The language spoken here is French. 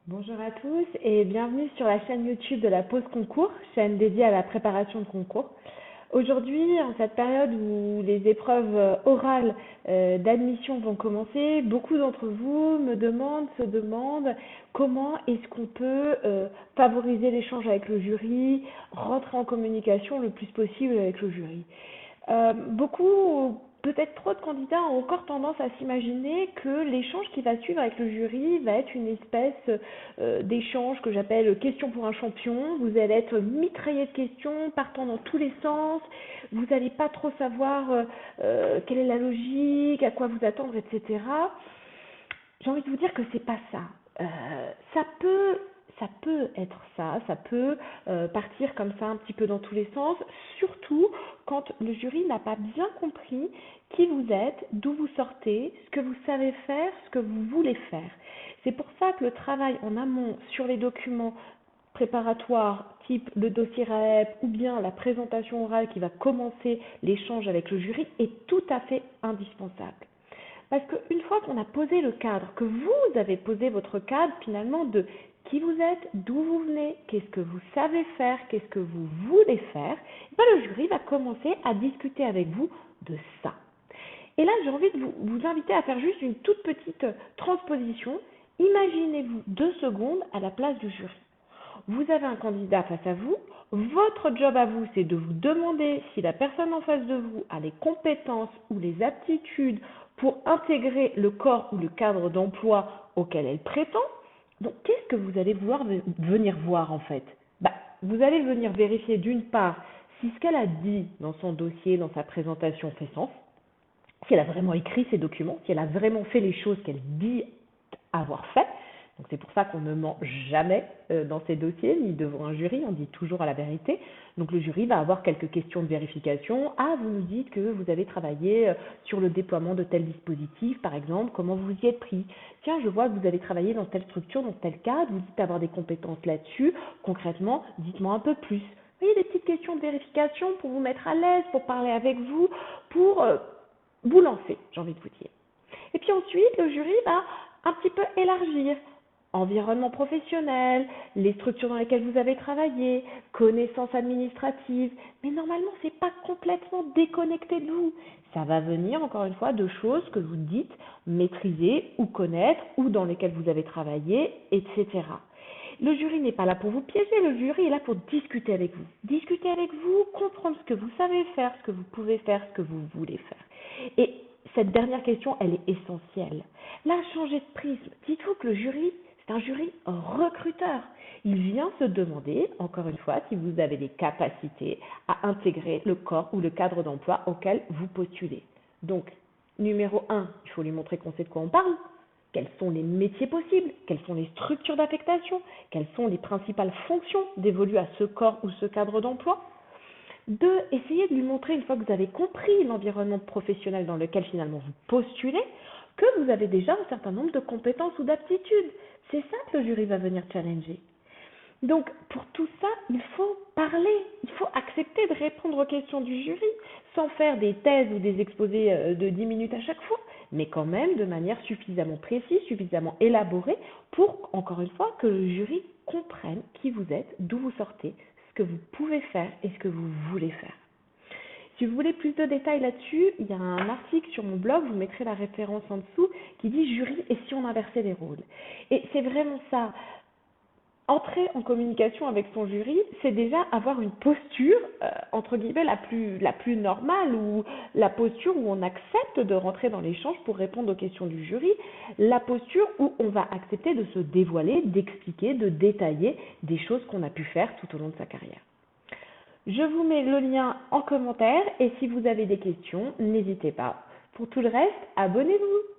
Bonjour à tous et bienvenue sur la chaîne YouTube de la Pause Concours, chaîne dédiée à la préparation de concours. Aujourd'hui, en cette période où les épreuves orales d'admission vont commencer, beaucoup d'entre vous se demandent comment est-ce qu'on peut favoriser l'échange avec le jury, rentrer en communication le plus possible avec le jury. Beaucoup, peut-être trop de candidats ont encore tendance à s'imaginer que l'échange qui va suivre avec le jury va être une espèce d'échange que j'appelle question pour un champion. Vous allez être mitraillé de questions, partant dans tous les sens. Vous n'allez pas trop savoir quelle est la logique, à quoi vous attendre, etc. J'ai envie de vous dire que c'est pas ça. Ça peut être ça, ça peut partir comme ça un petit peu dans tous les sens, surtout quand le jury n'a pas bien compris qui vous êtes, d'où vous sortez, ce que vous savez faire, ce que vous voulez faire. C'est pour ça que le travail en amont sur les documents préparatoires type le dossier RAEP ou bien la présentation orale qui va commencer l'échange avec le jury est tout à fait indispensable. Parce qu'une fois qu'on a posé le cadre, que vous avez posé votre cadre finalement de qui vous êtes, d'où vous venez, qu'est-ce que vous savez faire, qu'est-ce que vous voulez faire, ben le jury va commencer à discuter avec vous de ça. Et là, j'ai envie de vous inviter à faire juste une toute petite transposition. Imaginez-vous 2 secondes à la place du jury. Vous avez un candidat face à vous. Votre job à vous, c'est de vous demander si la personne en face de vous a les compétences ou les aptitudes pour intégrer le corps ou le cadre d'emploi auquel elle prétend. Donc, qu'est-ce que vous allez vouloir venir voir en fait? Vous allez venir vérifier d'une part si ce qu'elle a dit dans son dossier, dans sa présentation fait sens, si elle a vraiment écrit ses documents, si elle a vraiment fait les choses qu'elle dit avoir fait. Donc c'est pour ça qu'on ne ment jamais dans ces dossiers, ni devant un jury, on dit toujours la vérité. Donc le jury va avoir quelques questions de vérification. Ah, vous nous dites que vous avez travaillé sur le déploiement de tel dispositif, par exemple, comment vous y êtes pris? Tiens, je vois que vous avez travaillé dans telle structure, dans tel cadre, vous dites avoir des compétences là-dessus. Concrètement, dites-moi un peu plus. Vous voyez, des petites questions de vérification pour vous mettre à l'aise, pour parler avec vous, pour vous lancer, j'ai envie de vous dire. Et puis ensuite, le jury va un petit peu élargir environnement professionnel, les structures dans lesquelles vous avez travaillé, connaissances administratives, mais normalement, ce n'est pas complètement déconnecté de vous. Ça va venir, encore une fois, de choses que vous dites maîtriser ou connaître, ou dans lesquelles vous avez travaillé, etc. Le jury n'est pas là pour vous piéger, le jury est là pour discuter avec vous. Discuter avec vous, comprendre ce que vous savez faire, ce que vous pouvez faire, ce que vous voulez faire. Et cette dernière question, elle est essentielle. Là, changez de prisme. Dites-vous que le jury, c'est un jury recruteur. Il vient se demander, encore une fois, si vous avez les capacités à intégrer le corps ou le cadre d'emploi auquel vous postulez. Donc, numéro 1, il faut lui montrer qu'on sait de quoi on parle. Quels sont les métiers possibles? Quelles sont les structures d'affectation? Quelles sont les principales fonctions dévolues à ce corps ou ce cadre d'emploi? 2, essayez de lui montrer, une fois que vous avez compris l'environnement professionnel dans lequel finalement vous postulez, que vous avez déjà un certain nombre de compétences ou d'aptitudes. C'est ça que le jury va venir challenger. Donc, pour tout ça, il faut parler, il faut accepter de répondre aux questions du jury, sans faire des thèses ou des exposés de 10 minutes à chaque fois, mais quand même de manière suffisamment précise, suffisamment élaborée, pour, encore une fois, que le jury comprenne qui vous êtes, d'où vous sortez, ce que vous pouvez faire et ce que vous voulez faire. Si vous voulez plus de détails là-dessus, il y a un article sur mon blog, je vous mettrai la référence en dessous, qui dit jury et si on inversait les rôles. Et c'est vraiment ça. Entrer en communication avec son jury, c'est déjà avoir une posture, entre guillemets, la plus normale, ou la posture où on accepte de rentrer dans l'échange pour répondre aux questions du jury, la posture où on va accepter de se dévoiler, d'expliquer, de détailler des choses qu'on a pu faire tout au long de sa carrière. Je vous mets le lien en commentaire et si vous avez des questions, n'hésitez pas. Pour tout le reste, abonnez-vous.